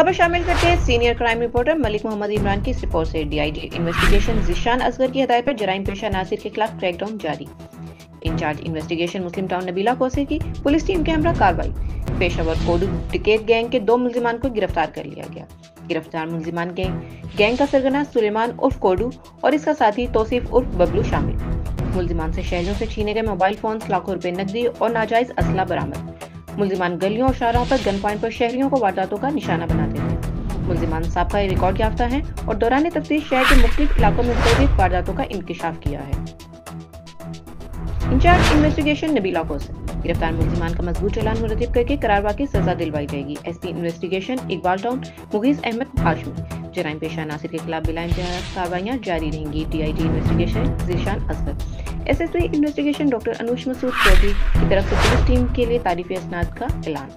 खबर शामिल करते हैं senior crime reporter Malik Mohammad Imran की इस रिपोर्ट से। DIG इन्वेस्टिगेशन ज़ीशान असगर की हदायत पर जराइम पेशा नासिर के खिलाफ क्रैकडाउन जारी। इंचार्ज इन्वेस्टिगेशन मुस्लिम टाउन नबीला कोसे की पुलिस टीम के हमरा कार्रवाई। पेशावर कोडू टिकेट गैंग के 2 मुल्जिमान को गिरफ्तार कर लिया गया। गिरफ्तार मुल्जिमान गैंग का सरगना सुलेमान उर्फ कोडू और इसका साथी तौसीफ उर्फ बबलू शामिल। मुल्जिमान से शहरों से छीने गए मोबाइल फोन, लाखों रुपए नकदी और नाजायज असला बरामद। मुल्जिमान गलियों और शाहराहों पर गन पॉइंट पर शहरियों को वारदातों का निशाना बनाते थे। मुल्जिमान साबका रिकॉर्ड याफ्ता हैं और दौरान तफ्तीश शहर के मुख्तलिफ इलाकों में मुख्तलिफ वारदातों का इंकिशाफ किया है। इंचार्ज इन्वेस्टिगेशन नबीला कोसे। गिरफ्तार मुल्जिमान का मजबूत चालान मुरतब करके करारवा की सजा दिलवाई जाएगी। SP investigation Iqbal town Mughees Ahmad Hashmi. जराइम पेशा नासिर के खिलाफ बिला इंतहा कार्रवाइयां जारी रहेंगी। DIG investigation Zeeshan Asghar. SSP investigation doctor Anuj Masood Chaudhary की तरफ से पुलिस टीम के लिए तारीफी असनाद का ऐलान।